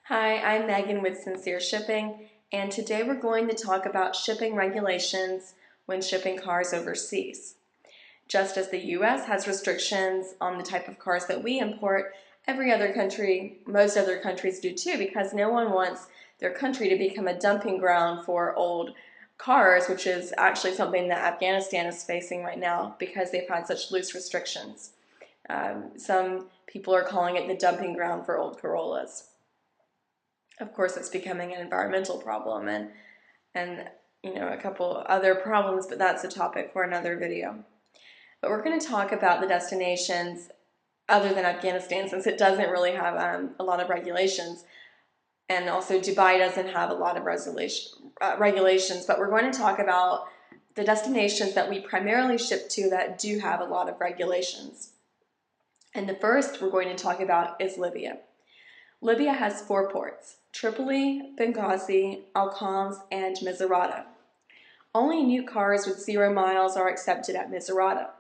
Hi, I'm Megan with Sincere Shipping, and today we're going to talk about shipping regulations when shipping cars overseas. Just as the US has restrictions on the type of cars that we import, most other countries do too, because no one wants their country to become a dumping ground for old cars, which is actually something that Afghanistan is facing right now because they've had such loose restrictions. Some people are calling it the dumping ground for old Corollas. Of course, it's becoming an environmental problem and a couple other problems, but that's a topic for another video. But we're going to talk about the destinations other than Afghanistan, since it doesn't really have a lot of regulations, and also Dubai doesn't have a lot of regulations. But we're going to talk about the destinations that we primarily ship to that do have a lot of regulations. And the first we're going to talk about is Libya. Libya has 4 ports: Tripoli, Benghazi, Al-Khams, and Misrata. Only new cars with 0 miles are accepted at Misrata.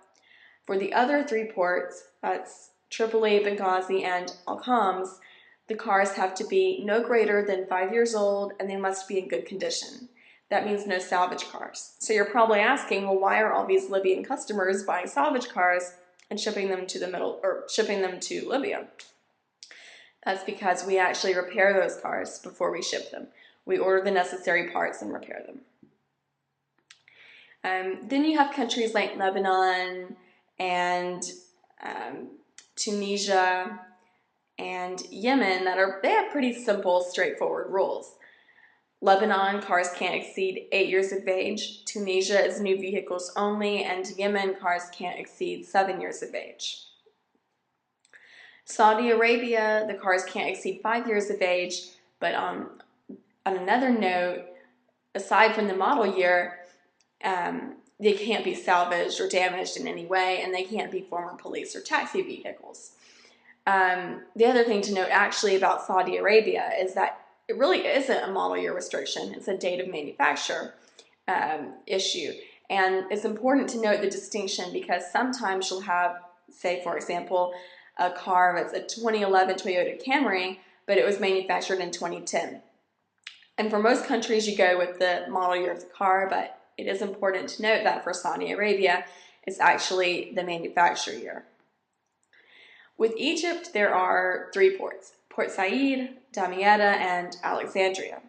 For the other 3 ports, that's Tripoli, Benghazi, and Al-Khams, the cars have to be no greater than 5 years old and they must be in good condition. That means no salvage cars. So you're probably asking, well, why are all these Libyan customers buying salvage cars and shipping them to Libya? That's because we actually repair those cars before we ship them. We order the necessary parts and repair them. Then you have countries like Lebanon and Tunisia and Yemen they have pretty simple, straightforward rules. Lebanon, cars can't exceed 8 years of age. Tunisia is new vehicles only, and Yemen, cars can't exceed 7 years of age. Saudi Arabia, the cars can't exceed 5 years of age, but on another note, aside from the model year, they can't be salvaged or damaged in any way, and they can't be former police or taxi vehicles. The other thing to note actually about Saudi Arabia is that it really isn't a model year restriction. It's a date of manufacture issue. And it's important to note the distinction because sometimes you'll have, say, for example, a car that's a 2011 Toyota Camry, but it was manufactured in 2010. And for most countries, you go with the model year of the car, but it is important to note that for Saudi Arabia, it's actually the manufacture year. With Egypt, there are 3 ports: Port Said, Damietta, and Alexandria.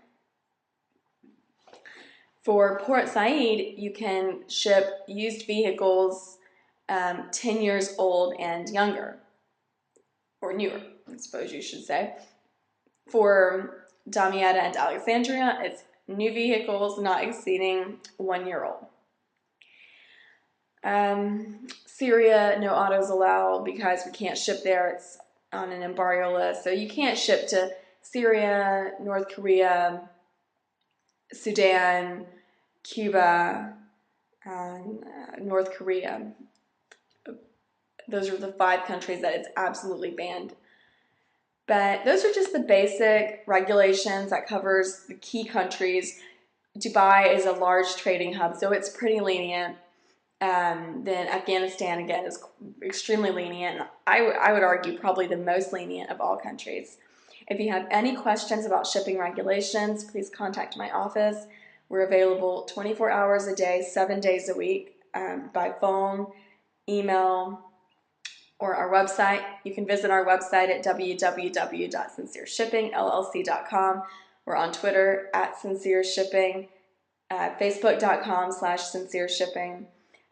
For Port Said, you can ship used vehicles 10 years old and younger, or newer, I suppose you should say. For Damietta and Alexandria, it's new vehicles not exceeding 1 year old. Syria, no autos allowed because we can't ship there. It's on an embargo list. So you can't ship to Syria, North Korea, Sudan, Cuba, and North Korea. Those are the 5 countries that it's absolutely banned. But those are just the basic regulations that covers the key countries. Dubai is a large trading hub, so it's pretty lenient. Then Afghanistan, again, is extremely lenient. I would argue probably the most lenient of all countries. If you have any questions about shipping regulations, please contact my office. We're available 24 hours a day, 7 days a week, by phone, email, or our website. You can visit our website at www.sincereshippingllc.com. We're on Twitter at sincereshipping, facebook.com/sincereshipping,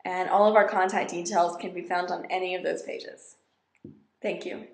and all of our contact details can be found on any of those pages. Thank you.